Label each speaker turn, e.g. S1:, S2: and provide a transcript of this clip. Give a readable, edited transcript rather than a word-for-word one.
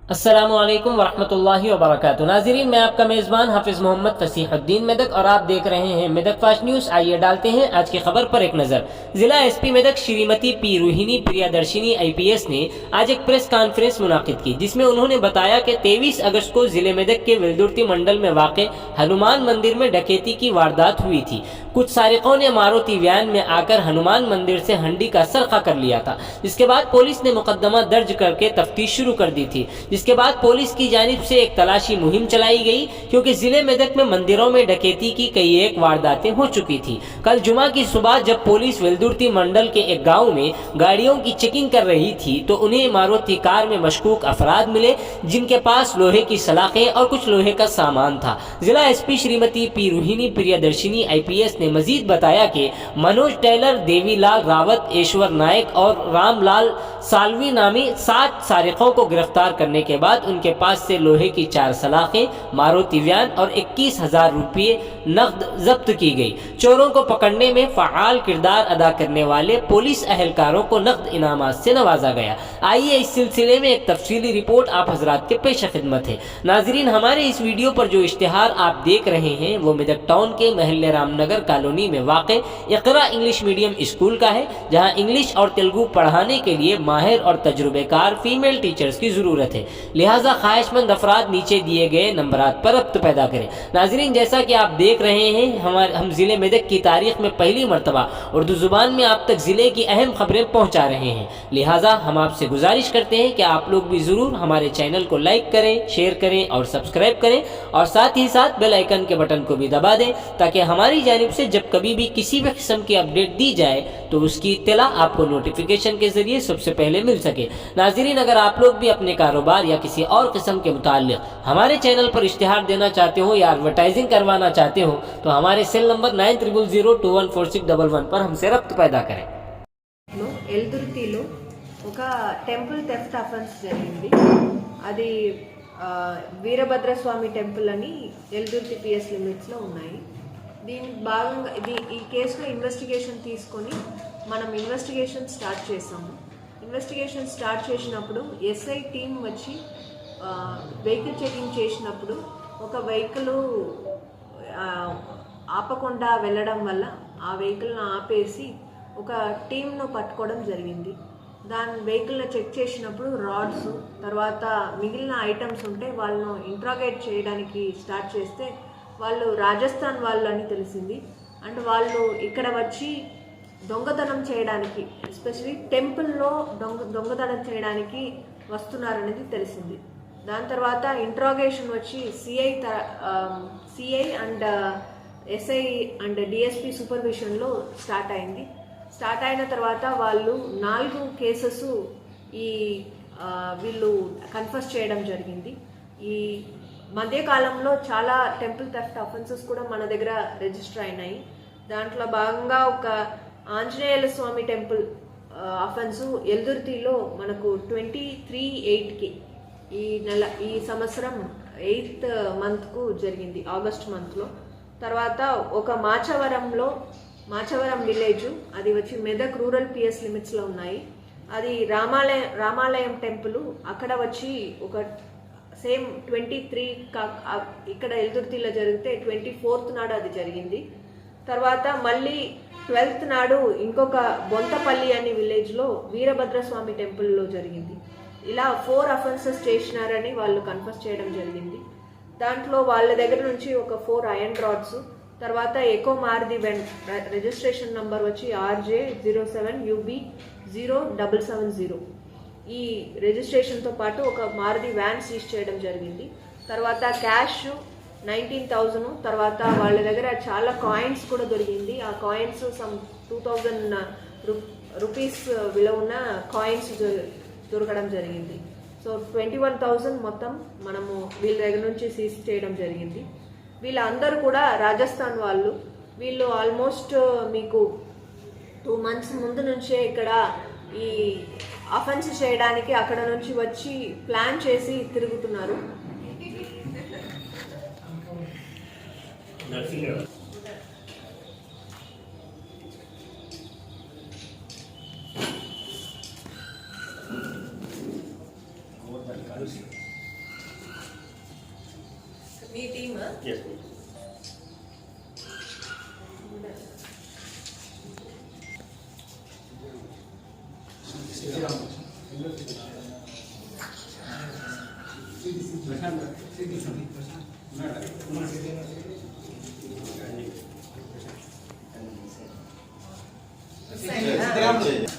S1: अस्सलामुअलैकुम वरहमतुल्लाहि वबरकातुहू। नाज़रीन, मैं आपका मेज़बान हाफिज़ मोहम्मद फसीहुद्दीन मेदक और आप देख रहे हैं मेदक फास्ट न्यूज़। आइए डालते हैं आज की खबर पर एक नज़र। ज़िला SP Medak Shrimati P Rohini Priyadarshini IPS ने आज एक प्रेस कॉन्फ्रेंस मुनाकिद की, जिसमें उन्होंने बताया कि 23 अगस्त को ज़िले मेदक के वेल्दुर्ती मंडल में वाक़े हनुमान मंदिर में डकैती की वारदात हुई थी। कुछ सारिकों ने मारुति वैन में आकर हनुमान मंदिर से हंडी का सरखा कर लिया था, जिसके बाद पुलिस ने मुकदमा दर्ज करके तफ्तीश शुरू कर दी थी। जिसके बाद पुलिस की जानिब से एक तलाशी मुहिम चलाई गई, क्योंकि जिले मेदक में मंदिरों में डकैती की कई एक वारदातें हो चुकी थी। कल जुमा की सुबह जब पुलिस वेल्दुर्ती मंडल के एक गांव में गाड़ियों की चेकिंग कर रही थी, तो उन्हें मारुति कार में मशकूक अफराद मिले, जिनके पास लोहे की सलाखें और कुछ लोहे का सामान था। जिला SP Shrimati P Rohini Priyadarshini IPS ने मजीद बताया कि मनोज टेलर, देवीलाल रावत, ईश्वर नायक और रामलाल सालवी नामी 7 सारिकों को गिरफ्तार करने के बाद उनके पास से लोहे की 4 सलाखें, मारुति वैन और 21,000 रुपये नकद जब्त की गई। चोरों को पकड़ने में फ़आल किरदार अदा करने वाले पुलिस अहलकारों को नकद इनामात से नवाजा गया। आइए इस सिलसिले में एक तफसीली रिपोर्ट आप हजरात के पेश खिदमत है। नाजरीन, हमारे इस वीडियो पर जो इश्तिहार आप देख रहे हैं वो मेदक टाउन के महल्ले रामनगर कॉलोनी में वाक़े इक़रा इंग्लिश मीडियम स्कूल का है, जहाँ इंग्लिश और तेलुगु पढ़ाने के लिए माहिर और तजुर्बेकार फीमेल टीचर्स की ज़रूरत है। लिहाजा ख्वाहिशमंद अफराद नीचे दिए गए नंबरात पर रब्त पैदा करें। नाजरीन, जैसा कि आप देख रहे हैं, हम ज़िले मेदक की तारीख में पहली मरतबा उर्दू ज़ुबान में आप तक ज़िले की अहम खबरें पहुँचा रहे हैं। लिहाजा हम आपसे गुजारिश करते हैं कि आप लोग भी ज़रूर हमारे चैनल को लाइक करें, शेयर करें और सब्सक्राइब करें, और साथ ही साथ बेल आइकन के बटन को भी दबा दें, ताकि हमारी जानिब से जब कभी भी किसी भी किस्म की अपडेट दी जाए तो उसकी इत्तला आपको नोटिफिकेशन के ज़रिए सबसे पहले मिल सके। नाजरीन, अगर आप लोग भी अपने कारोबार या किसी और किस्म के मुताल्लिक़ हमारे चैनल पर इश्तिहार देना चाहते हो या एडवर्टाइजिंग करवाना चाहते हो, तो हमारे सेल नंबर 9000214611 पर हमसे रब्त पैदा करें।
S2: ఎల్దుర్తిలో ఒక టెంపుల్ థెఫ్ట్ అఫెన్స్ జరిగింది. అది వీరభద్రస్వామి టెంపుల్ అని ఎల్దుర్తి పిఎస్ లిమిట్స్లో ఉన్నాయి. దీనికి భాగంగా ఈ కేసులో ఇన్వెస్టిగేషన్ తీసుకొని మనం ఇన్వెస్టిగేషన్ స్టార్ట్ చేసాము. ఇన్వెస్టిగేషన్ స్టార్ట్ చేసినప్పుడు ఎస్ఐ టీం వచ్చి వెహికల్ చెకింగ్ చేసినప్పుడు ఒక వెహికల్ ఆపకుండా వెళ్ళడం వల్ల ఆ వెహికల్ని ఆపేసి ఒక టీంను పట్టుకోవడం జరిగింది. దాని వెహికల్ని చెక్ చేసినప్పుడు రాడ్స్, తర్వాత మిగిలిన ఐటమ్స్ ఉంటే వాళ్ళను ఇంట్రాగేట్ చేయడానికి స్టార్ట్ చేస్తే వాళ్ళు రాజస్థాన్ వాళ్ళు అని తెలిసింది. అండ్ వాళ్ళు ఇక్కడ వచ్చి దొంగతనం చేయడానికి, ఎస్పెషలీ టెంపుల్లో దొంగతనం చేయడానికి వస్తున్నారనేది తెలిసింది. దాని తర్వాత ఇంట్రాగేషన్ వచ్చి CI and SI and DSP సూపర్విజన్లో స్టార్ట్ అయింది. స్టార్ట్ అయిన తర్వాత వాళ్ళు 4 కేసెస్ వీళ్ళు కన్ఫెస్ చేయడం జరిగింది. ఈ మధ్యకాలంలో చాలా టెంపుల్ థెఫ్ట్ అఫెన్సెస్ కూడా మన దగ్గర రిజిస్టర్ అయినాయి. దాంట్లో భాగంగా ఒక ఆంజనేయుల స్వామి టెంపుల్ అఫెన్స్ ఎల్దుర్తిలో మనకు 23/8కి ఈ సంవత్సరం 8th మంత్కు జరిగింది, ఆగస్ట్ మంత్లో. తర్వాత ఒక మాచవరం విలేజ్, అది వచ్చి మెదక్ రూరల్ పిఎస్ లిమిట్స్లో ఉన్నాయి. అది రామాలయం టెంపుల్. అక్కడ వచ్చి ఒక సేమ్ 23 ఇక్కడ ఎల్దుర్తిలో జరిగితే 24th నాడు అది జరిగింది. తర్వాత మళ్ళీ 12th నాడు ఇంకొక బొంతపల్లి అనే విలేజ్లో వీరభద్రస్వామి టెంపుల్లో జరిగింది. ఇలా 4 అఫెన్సెస్ చేసినారని వాళ్ళు కన్ఫెస్ చేయడం జరిగింది. దాంట్లో వాళ్ళ దగ్గర నుంచి ఒక 4 ఐరన్ రాడ్స్, తర్వాత eco Maruti van registration number వచ్చి RJ07UB0770 ఈ రిజిస్ట్రేషన్తో పాటు ఒక మారుతి వ్యాన్ సీజ్ చేయడం జరిగింది. తర్వాత క్యాష్ 19,000, తర్వాత వాళ్ళ దగ్గర చాలా కాయిన్స్ కూడా దొరికింది. ఆ కాయిన్స్ సమ్ 2,000 రూపీస్ విలువ ఉన్న కాయిన్స్ దొరకడం జరిగింది. సో 21,000 మొత్తం మనము వీళ్ళ దగ్గర నుంచి సీజ్ చేయడం జరిగింది. వీళ్ళందరూ కూడా రాజస్థాన్ వాళ్ళు. వీళ్ళు ఆల్మోస్ట్ మీకు 2 months ముందు నుంచే ఇక్కడ ఈ అఫెన్స్ చేయడానికి అక్కడ నుంచి వచ్చి ప్లాన్ చేసి తిరుగుతున్నారు.
S3: దయచేసి